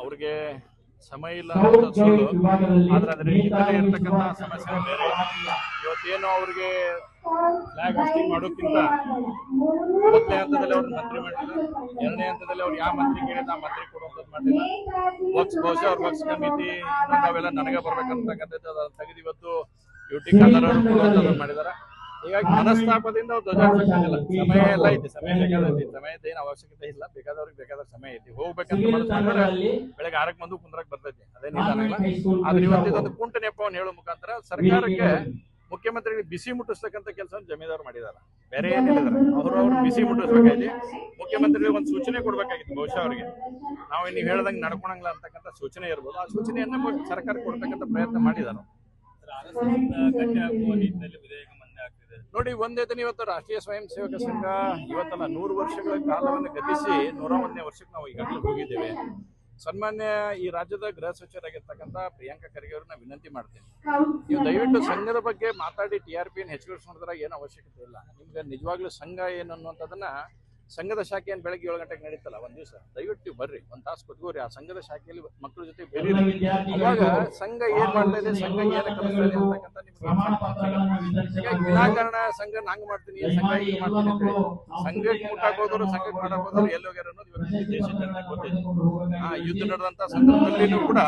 ಅವ್ರಿಗೆ ಸಮಯ ಇಲ್ಲ ಅನ್ನೋದು ಸುಳ್ಳು. ಆದ್ರೆ ಅದ್ರ ಹಿಂದೆ ಇರ್ತಕ್ಕಂಥ ಸಮಸ್ಯೆ ಬೇರೆ. ಇವತ್ತೇನು ಅವ್ರಿಗೆ ಫ್ಲಾಗ್ ಹಾಸ್ಟಿಂಗ್ ಮಾಡೋಕ್ಕಿಂತ ಮೊದಲನೇ ಹಂತದಲ್ಲಿ ಅವ್ರನ್ನ ಮಂತ್ರಿ ಮಾಡಿಲ್ಲ, ಎರಡನೇ ಹಂತದಲ್ಲಿ ಅವ್ರು ಯಾವ ಮಂತ್ರಿ ಕೇಳಿದ ಆ ಮಂತ್ರಿ ಕೊಡುವಂಥದ್ದು ಮಾಡಿಲ್ಲ. ಬಹುಶಃ ಅವ್ರ ವಕ್ಸ್ ಕಮಿಟಿ ನಾವೆಲ್ಲ ನನಗೆ ಬರ್ಬೇಕಂತಕ್ಕಂಥದ್ದು ಅದನ್ನು ತೆಗೆದು ಇವತ್ತು ಯುಟಿ ಖಾದರ್ ಅವರು ಕೊಡುವಂಥದ್ದು ಮಾಡಿದಾರೆ. ಹೀಗಾಗಿ ಮನಸ್ತಾಪದಿಂದ ಅವ್ರು ಧ್ವಜಾರೋಹಣ ಸಮಯ ಎಲ್ಲ ಐತಿ, ಸಮಯ ಬೇಕಾದೈತಿ, ಸಮಯದ ಏನು ಅವಶ್ಯಕತೆ ಇಲ್ಲ. ಬೇಕಾದವ್ರಿಗೆ ಬೇಕಾದ ಸಮಯ ಐತಿ. ಹೋಗ್ಬೇಕಂತ ಮನಸ್ಸಿದ್ರೆ ಬೆಳಗ್ಗೆ 6ಕ್ಕೆ ಬಂದು ಕುಂದ್ರಕ್ ಬರ್ತೈತಿ, ಅದೇ ನಿಧಾನ. ಆದ್ರೆ ಇವತ್ತಿದೊಂದು ಕುಂಟ ನೆಪವನ್ನು ಹೇಳೋ ಮುಖಾಂತರ ಸರ್ಕಾರಕ್ಕೆ ಮುಖ್ಯಮಂತ್ರಿಗಳಿಗೆ ಬಿಸಿ ಮುಟ್ಟಿಸ್ತಕ್ಕಂಥ ಕೆಲಸ ಜಮೀದಾರು ಮಾಡಿದಾರ. ಬೇರೆ ಏನಿಲ್ಲ, ಅವ್ರು ಬಿಸಿ ಮುಟ್ಟಿಸ್ಬೇಕಾಗಿ ಮುಖ್ಯಮಂತ್ರಿಗಳಿಗೆ ಒಂದು ಸೂಚನೆ ಕೊಡ್ಬೇಕಾಗಿತ್ತು. ಬಹುಶಃ ಅವ್ರಿಗೆ ನಾವು ನೀವು ಹೇಳ್ದಂಗೆ ನಡ್ಕೊಳಂಗಿಲ್ಲ ಅಂತಕ್ಕಂಥ ಸೂಚನೆ ಇರ್ಬೋದು. ಆ ಸೂಚನೆಯನ್ನ ಸರ್ಕಾರ ಕೊಡ್ತಕ್ಕಂಥ ಪ್ರಯತ್ನ ಮಾಡಿದಾರೆ. ನೋಡಿ, ಒಂದೇ ದಿನ ಇವತ್ತು ರಾಷ್ಟ್ರೀಯ ಸ್ವಯಂ ಸೇವಕ ಸಂಘ ಇವತ್ತಲ್ಲ 100 ವರ್ಷಗಳ ಕಾಲವನ್ನು ಗತಿಸಿ 101ನೇ ವರ್ಷಕ್ಕೆ ನಾವು ಈಗಾಗಲೇ ಹೋಗಿದ್ದೇವೆ. ಸನ್ಮಾನ್ಯ ಈ ರಾಜ್ಯದ ಗೃಹ ಸಚಿವರಾಗಿರ್ತಕ್ಕಂಥ ಪ್ರಿಯಾಂಕಾ ಖರ್ಗೆ ಅವ್ರನ್ನ ವಿನಂತಿ ಮಾಡ್ತೇನೆ, ನೀವು ದಯವಿಟ್ಟು ಸಂಘದ ಬಗ್ಗೆ ಮಾತಾಡಿ TRP ಹೆಚ್ಚಿಸಿಕೊಂಡ್ರೆ ಏನು ಅವಶ್ಯಕತೆ ಇಲ್ಲ. ನಿಮ್ಗೆ ನಿಜವಾಗ್ಲೂ ಸಂಘ ಏನು ಅನ್ನುವಂಥದ್ದನ್ನ ಸಂಘದ ಶಾಖೆ ಏನು ಬೆಳಗ್ಗೆ 7 ಗಂಟೆಗೆ ನಡೀತಲ್ಲ, ಒಂದ್ ದಿವಸ ದಯವಿಟ್ಟು ನೀವು ಬರ್ರಿ, ಒಂದು ತಾಸು ಕೊಟ್ಕೋರಿ. ಆ ಸಂಘದ ಶಾಖೆಯಲ್ಲಿ ಮಕ್ಕಳ ಜೊತೆ ಬೆರೀರಿ. ಅವಾಗ ಸಂಘ ಏನ್ ಮಾಡ್ತಾ ಇದೆ, ಸಂಘ ಏನ ಕಲಿಸ್ತಾ ಇದೆ ಅಂತಕ್ಕಂಥ ನಿಮ್ಗೆ ವಿನಾಕಾರಣ ಸಂಘ ನಂಗ್ ಮಾಡ್ತೀನಿ, ಸಂಘ ಹಿಂಗ್ ಮಾಡ್ತೀನಿ ಅಂತ ಸಂಘಕ್ಕೆ ಮುಟ್ಟಾಕ್ ಹೋದವರು ಸಂಘಕ್ಕೆ ಮಾಡಕ್ ಹೋದವರು ಎಲ್ಲಿ ಹೋಗ್ಯಾರ ಅನ್ನೋದು ಇವತ್ತು ದೇಶದ ಜನತೆ ಗೊತ್ತಿದೆ. ಯುದ್ಧ ನಡೆದಂತ ಸಂದರ್ಭದಲ್ಲಿನೂ ಕೂಡ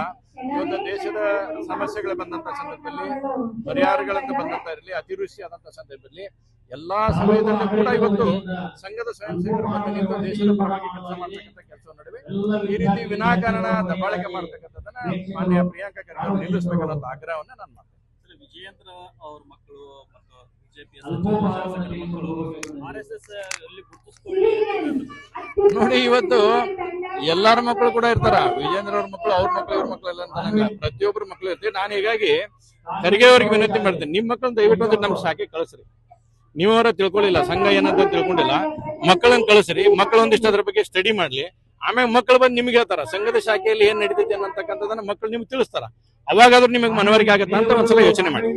ಇವತ್ತು ದೇಶದ ಸಮಸ್ಯೆಗಳು ಬಂದಂತ ಸಂದರ್ಭದಲ್ಲಿ, ಪರಿಹಾರಗಳಂತ ಬಂದಂತ ಇರಲಿ, ಅತಿವೃಷ್ಟಿ ಆದಂತ ಸಂದರ್ಭದಲ್ಲಿ ಎಲ್ಲಾ ಸಮಯದಲ್ಲೂ ಕೂಡ ಇವತ್ತು ಸಂಘದ ಸ್ವಯಂ ಸೇವಕರು ಬಂದು ನಿಂತು ದೇಶದ ಪರವಾಗಿ ಕೆಲಸ ಮಾಡ್ತಕ್ಕಂಥ ಕೆಲಸ ನಡುವೆ ಈ ರೀತಿ ವಿನಾಕಾರಣ ದಬ್ಬಾಳಿಕೆ ಮಾಡ್ತಕ್ಕಂಥದ್ದನ್ನ ಮಾನ್ಯ ಪ್ರಿಯಾಂಕಾ ಖರ್ಗೆ ಅವರು ನಿಲ್ಲಿಸಬೇಕನ್ನೋ ಆಗ್ರಹವನ್ನ ನಾನು ಮಾಡ್ತೇನೆ. ವಿಜಯೇಂದ್ರ ಅವ್ರ ಮಕ್ಕಳು ಮತ್ತು ಬಿಜೆಪಿ ಮಕ್ಕಳು RSS ಅಲ್ಲಿ ಗುರುತಿಸ್ಕೊಳ್ಳಿ. ನೋಡಿ, ಇವತ್ತು ಎಲ್ಲಾರ ಮಕ್ಕಳು ಕೂಡ ಇರ್ತಾರ. ವಿಜೇಂದ್ರ ಅವ್ರ ಮಕ್ಕಳು, ಅವ್ರ ಮಕ್ಕಳು, ಇವ್ರ ಮಕ್ಕಳು ಎಲ್ಲ ಅಂತ ಪ್ರತಿಯೊಬ್ಬರ ಮಕ್ಕಳು ಇರ್ತೀವಿ. ನಾನು ಹೀಗಾಗಿ ಖರ್ಗೆ ಅವ್ರಿಗೆ ವಿನಂತಿ ಮಾಡ್ತೇನೆ, ನಿಮ್ ಮಕ್ಕಳನ್ನ ದಯವಿಟ್ಟು ಒಂದು ನಮ್ಮ ಶಾಖೆ ಕಳಿಸ್ರಿ. ನೀವರ ತಿಳ್ಕೊಳ್ಳಿಲ್ಲ, ಸಂಘ ಏನಂತ ತಿಳ್ಕೊಂಡಿಲ್ಲ, ಮಕ್ಕಳನ್ನ ಕಳಿಸ್ರಿ. ಮಕ್ಕಳು ಒಂದಿಷ್ಟು ಅದ್ರ ಬಗ್ಗೆ ಸ್ಟಡಿ ಮಾಡ್ಲಿ. ಆಮೇಲೆ ಮಕ್ಕಳು ಬಂದು ನಿಮ್ಗೆ ಹೇಳ್ತಾರ ಸಂಘದ ಶಾಖೆಯಲ್ಲಿ ಏನ್ ನಡೀತೈತೆ ಅನ್ನತಕ್ಕಂಥದನ್ನ ಮಕ್ಕಳು ನಿಮ್ಗೆ ತಿಳಿಸ್ತಾರ. ಅವಾಗಾದ್ರೂ ನಿಮಗೆ ಮನವರಿಕೆ ಆಗತ್ತ ಅಂತ ಒಂದ್ಸಲ ಯೋಚನೆ ಮಾಡಿ.